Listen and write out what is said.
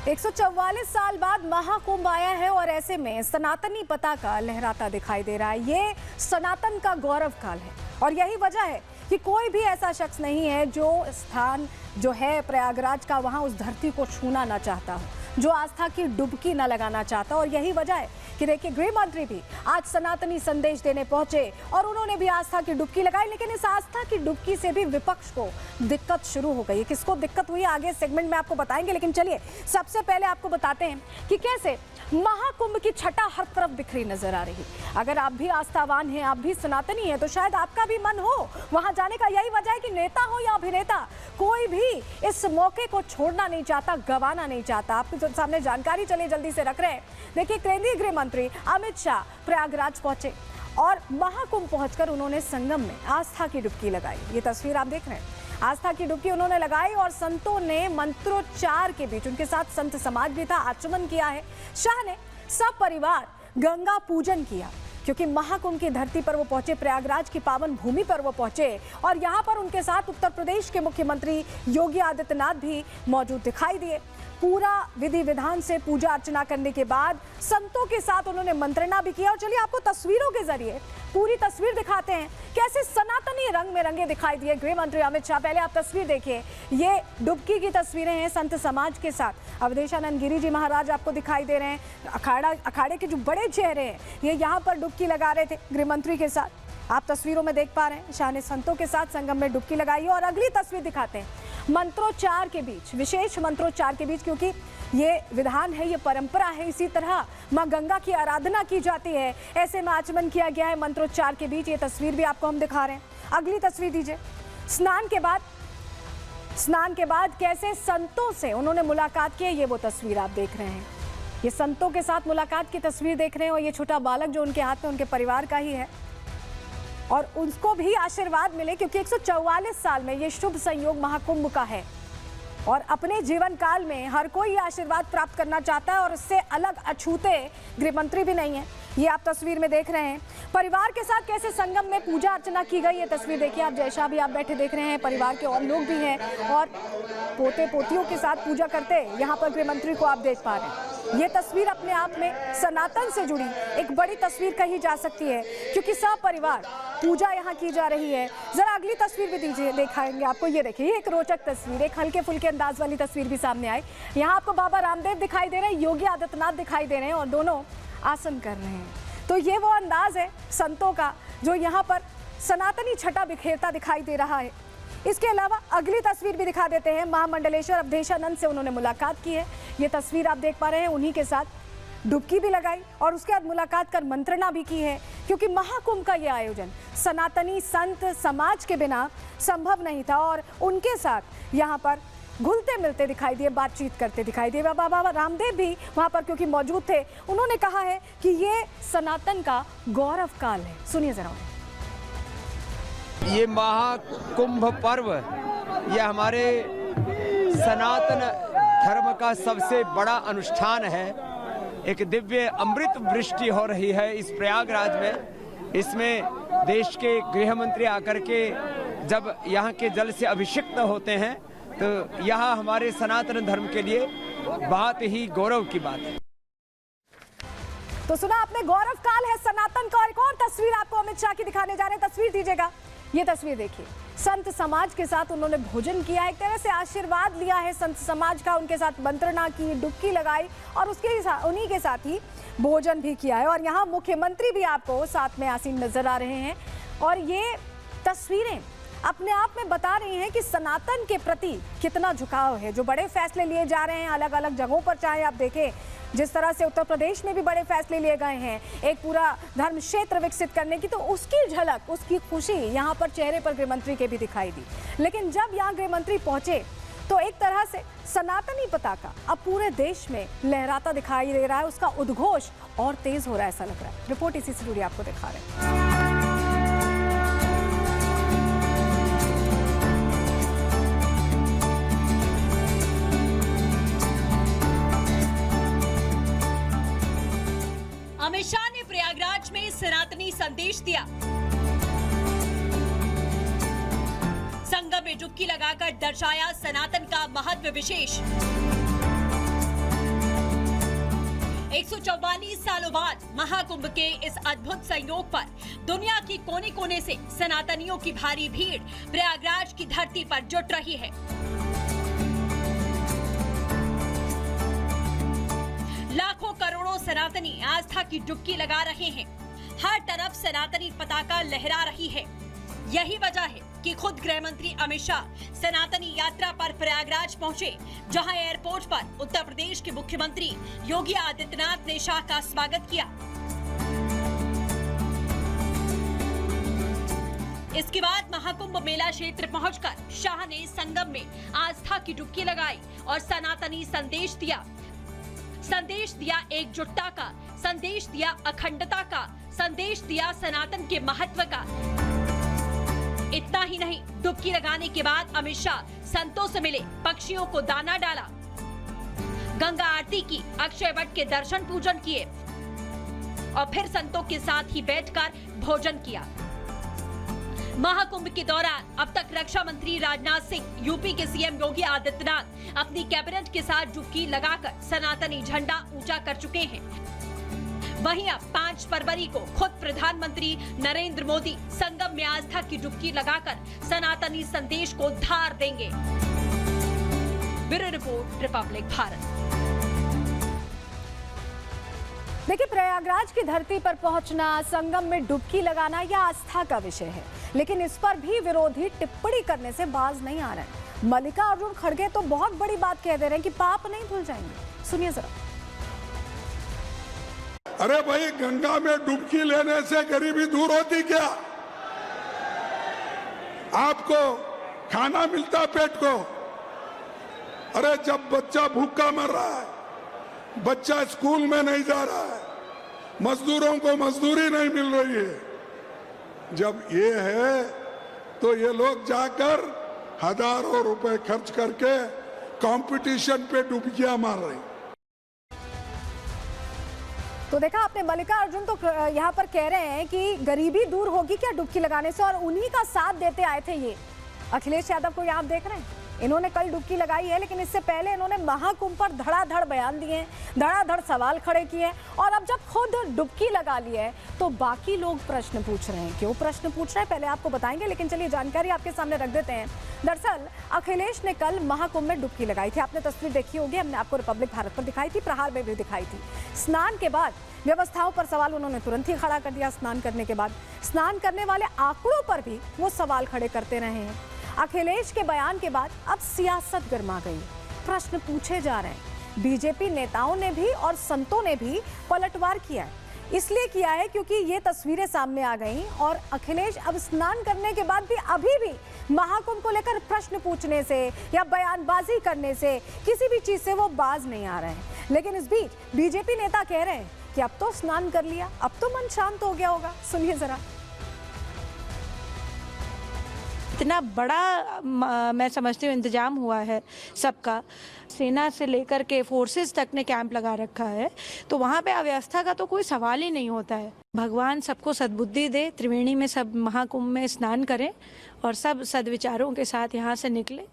144 साल बाद महाकुंभ आया है और ऐसे में सनातनी पताका लहराता दिखाई दे रहा है। ये सनातन का गौरव काल है और यही वजह है कि कोई भी ऐसा शख्स नहीं है जो स्थान जो है प्रयागराज का वहां उस धरती को छूना ना चाहता हो, जो आस्था की डुबकी न लगाना चाहता। और यही वजह है कि देखिए गृह मंत्री भी आज सनातनी संदेश देने पहुंचे और उन्होंने भी आस्था की डुबकी लगाई। लेकिन इस आस्था की डुबकी से भी विपक्ष को दिक्कत शुरू हो गई। किसको दिक्कत हुई आगे सेगमेंट में आपको बताएंगे, लेकिन चलिए सबसे पहले आपको बताते हैं कि कैसे महाकुंभ की छटा हर तरफ बिखरी नजर आ रही। अगर आप भी आस्थावान हैं, आप भी सनातनी हैं, तो शायद आपका भी मन हो वहां जाने का। यही वजह है कि नेता हो या अभिनेता, कोई भी इस मौके को छोड़ना नहीं चाहता, गंवाना नहीं चाहता। आपके सामने जानकारी चलिए जल्दी से रख रहे हैं। देखिए केंद्रीय गृह मंत्री अमित शाह प्रयागराज पहुंचे और महाकुंभ पहुंचकर उन्होंने संगम में आस्था की डुबकी लगाई। ये तस्वीर आप देख रहे हैं, आस्था की डुबकी उन्होंने लगाई और संतों ने मंत्रोच्चार के बीच, उनके साथ संत समाज भी था, आचमन किया है। शाह ने सब परिवार गंगा पूजन किया क्योंकि महाकुंभ की धरती पर वो पहुंचे, प्रयागराज की पावन भूमि पर वो पहुंचे और यहाँ पर उनके साथ उत्तर प्रदेश के मुख्यमंत्री योगी आदित्यनाथ भी मौजूद दिखाई दिए। पूरा विधि विधान से पूजा अर्चना करने के बाद संतों के साथ उन्होंने मंत्रणा भी किया। और चलिए आपको तस्वीरों के जरिए पूरी तस्वीर दिखाते हैं कैसे सनातनी रंग में रंगे दिखाई दिए गृह मंत्री अमित शाह। पहले आप तस्वीर देखिए, ये डुबकी की तस्वीरें हैं संत समाज के साथ। अवधेशानंद गिरी जी महाराज आपको दिखाई दे रहे हैं। अखाड़े के जो बड़े चेहरे हैं ये यहाँ पर डुबकी लगा रहे थे गृह मंत्री के साथ। आप तस्वीरों में देख पा रहे हैं शाह ने संतों के साथ संगम में डुबकी लगाई। और अगली तस्वीर दिखाते हैं मंत्रोच्चार के बीच, विशेष मंत्रोच्चार के बीच, क्योंकि ये विधान है, ये परंपरा है। इसी तरह मां गंगा की आराधना की जाती है, ऐसे में आचमन किया गया है मंत्रोच्चार के बीच। ये तस्वीर भी आपको हम दिखा रहे हैं। अगली तस्वीर दीजिए। स्नान के बाद कैसे संतों से उन्होंने मुलाकात की है, ये वो तस्वीर आप देख रहे हैं। ये संतों के साथ मुलाकात की तस्वीर देख रहे हैं और ये छोटा बालक जो उनके हाथ में उनके परिवार का ही है और उनको भी आशीर्वाद मिले क्योंकि 144 साल में ये शुभ संयोग महाकुंभ का है और अपने जीवन काल में हर कोई ये आशीर्वाद प्राप्त करना चाहता है और इससे अलग अछूते गृह मंत्री भी नहीं है। ये आप तस्वीर में देख रहे हैं परिवार के साथ कैसे संगम में पूजा अर्चना की गई। ये तस्वीर देखिए आप, जैसा भी आप बैठे देख रहे हैं, परिवार के और लोग भी हैं और पोते पोतियों के साथ पूजा करते यहाँ पर गृह मंत्री को आप देख पा रहे हैं। ये तस्वीर अपने आप में सनातन से जुड़ी एक बड़ी तस्वीर कही जा सकती है क्योंकि सब परिवार पूजा यहाँ की जा रही है। जरा अगली तस्वीर भी दीजिए, दिखाएंगे आपको। ये देखिए एक रोचक तस्वीर, एक हल्के फुल्के अंदाज वाली तस्वीर भी सामने आई। यहाँ आपको बाबा रामदेव दिखाई दे रहे हैं, योगी आदित्यनाथ दिखाई दे रहे हैं और दोनों आसन कर रहे हैं। तो ये वो अंदाज है संतों का जो यहाँ पर सनातनी छटा बिखेरता दिखाई दे रहा है। इसके अलावा अगली तस्वीर भी दिखा देते हैं। महामंडलेश्वर अवधेशानंद से उन्होंने मुलाकात की है। ये तस्वीर आप देख पा रहे हैं, उन्हीं के साथ डुबकी भी लगाई और उसके बाद मुलाकात कर मंत्रणा भी की है क्योंकि महाकुंभ का ये आयोजन सनातनी संत समाज के बिना संभव नहीं था और उनके साथ यहाँ पर घुलते मिलते दिखाई दिए, बातचीत करते दिखाई दिए। बाबा रामदेव भी वहाँ पर क्योंकि मौजूद थे, उन्होंने कहा है कि ये सनातन का गौरव काल है। सुनिए जरा। ये महाकुंभ पर्व ये हमारे सनातन धर्म का सबसे बड़ा अनुष्ठान है। एक दिव्य अमृत वृष्टि हो रही है इस प्रयागराज में। इसमें देश के गृह मंत्री आकर के जब यहाँ के जल से अभिषिक्त होते हैं तो यहाँ हमारे सनातन धर्म के लिए बहुत ही गौरव की बात है। तो सुना आपने, गौरव काल है सनातन का। और एक और तस्वीर आपको अमित शाह की दिखाने जा रहे हैं, तस्वीर दीजिएगा। ये तस्वीर देखिए, संत समाज के साथ उन्होंने भोजन किया, एक तरह से आशीर्वाद लिया है संत समाज का, उनके साथ मंत्रणा की, डुबकी लगाई और उन्हीं के साथ ही भोजन भी किया है। और यहाँ मुख्यमंत्री भी आपको साथ में आसीन नजर आ रहे हैं और ये तस्वीरें अपने आप में बता रही हैं कि सनातन के प्रति कितना झुकाव है। जो बड़े फैसले लिए जा रहे हैं अलग अलग जगहों पर, चाहे आप देखें जिस तरह से उत्तर प्रदेश में भी बड़े फैसले लिए गए हैं एक पूरा धर्म क्षेत्र विकसित करने की, तो उसकी झलक, उसकी खुशी यहाँ पर चेहरे पर गृह मंत्री के भी दिखाई दी। लेकिन जब यहाँ गृह मंत्री पहुंचे तो एक तरह से सनातनी पताका अब पूरे देश में लहराता दिखाई दे रहा है, उसका उद्घोष और तेज हो रहा है ऐसा लग रहा है। रिपोर्ट इसी से जुड़ी आपको दिखा रहे हैं। अमित शाह ने प्रयागराज में सनातनी संदेश दिया। संगम में डुबकी लगाकर दर्शाया सनातन का महत्व विशेष। 144 सालों बाद महाकुंभ के इस अद्भुत संयोग पर दुनिया की कोने कोने से सनातनियों की भारी भीड़ प्रयागराज की धरती पर जुट रही है। लाखों करोड़ों सनातनी आस्था की डुबकी लगा रहे हैं। हर तरफ सनातनी पताका लहरा रही है। यही वजह है कि खुद गृह मंत्री अमित शाह सनातनी यात्रा पर प्रयागराज पहुंचे, जहां एयरपोर्ट पर उत्तर प्रदेश के मुख्यमंत्री योगी आदित्यनाथ ने शाह का स्वागत किया। इसके बाद महाकुंभ मेला क्षेत्र पहुंचकर शाह ने संगम में आस्था की डुबकी लगाई और सनातनी संदेश दिया। संदेश दिया एकजुटता का, संदेश दिया अखंडता का, संदेश दिया सनातन के महत्व का। इतना ही नहीं, डुबकी लगाने के बाद अमित शाह संतों से मिले, पक्षियों को दाना डाला, गंगा आरती की, अक्षय वट के दर्शन पूजन किए और फिर संतों के साथ ही बैठकर भोजन किया। महाकुंभ के दौरान अब तक रक्षा मंत्री राजनाथ सिंह, यूपी के सीएम योगी आदित्यनाथ अपनी कैबिनेट के साथ डुबकी लगाकर सनातनी झंडा ऊंचा कर चुके हैं। वहीं अब 5 फरवरी को खुद प्रधानमंत्री नरेंद्र मोदी संगम में आस्था की डुबकी लगाकर सनातनी संदेश को धार देंगे। Bureau report, Republic Bharat. देखिए, प्रयागराज की धरती पर पहुंचना, संगम में डुबकी लगाना यह आस्था का विषय है, लेकिन इस पर भी विरोधी टिप्पणी करने से बाज नहीं आ रहे हैं। मल्लिकार्जुन खड़गे तो बहुत बड़ी बात कह दे रहे हैं कि पाप नहीं धुल जाएंगे। सुनिए जरा। अरे भाई, गंगा में डुबकी लेने से गरीबी दूर होती क्या? आपको खाना मिलता पेट को? अरे जब बच्चा भूखा मर रहा है, बच्चा स्कूल में नहीं जा रहा है, मजदूरों को मजदूरी नहीं मिल रही है, जब ये है तो ये लोग जाकर हजारों रुपए खर्च करके कंपटीशन पे डुबकियां मार रहे हैं। तो देखा आपने, मल्लिकार्जुन तो यहाँ पर कह रहे हैं कि गरीबी दूर होगी क्या डुबकी लगाने से, और उन्हीं का साथ देते आए थे ये अखिलेश यादव को। यहाँ आप देख रहे हैं, इन्होंने कल डुबकी लगाई है, लेकिन इससे पहले इन्होंने महाकुंभ पर धड़ाधड़ बयान दिए हैं, धड़ाधड़ सवाल खड़े किए हैं, और अब जब खुद डुबकी लगा ली है तो बाकी लोग प्रश्न पूछ रहे हैं। क्यों प्रश्न पूछ रहे हैं पहले आपको बताएंगे, लेकिन चलिए जानकारी आपके सामने रख देते हैं। दरअसल अखिलेश ने कल महाकुंभ में डुबकी लगाई थी। आपने तस्वीर देखी होगी, हमने आपको रिपब्लिक भारत पर दिखाई थी, प्रहार में भी दिखाई थी। स्नान के बाद व्यवस्थाओं पर सवाल उन्होंने तुरंत ही खड़ा कर दिया। स्नान करने के बाद स्नान करने वाले आंकड़ों पर भी वो सवाल खड़े करते रहे हैं। अखिलेश के बयान के बाद अब सियासत गर्मा गई, प्रश्न पूछे जा रहे हैं। बीजेपी नेताओं ने भी और संतों ने भी पलटवार किया है। इसलिए किया है क्योंकि ये तस्वीरें सामने आ गई और अखिलेश अब स्नान करने के बाद भी अभी भी महाकुंभ को लेकर प्रश्न पूछने से या बयानबाजी करने से, किसी भी चीज से वो बाज नहीं आ रहे हैं। लेकिन इस बीच बीजेपी नेता कह रहे हैं कि अब तो स्नान कर लिया, अब तो मन शांत हो गया होगा। सुनिए जरा। इतना बड़ा मैं समझती हूँ इंतजाम हुआ है सबका, सेना से लेकर के फोर्सेस तक ने कैंप लगा रखा है, तो वहाँ पे अव्यवस्था का तो कोई सवाल ही नहीं होता है। भगवान सबको सद्बुद्धि दे, त्रिवेणी में सब महाकुंभ में स्नान करें और सब सद्विचारों के साथ यहाँ से निकले।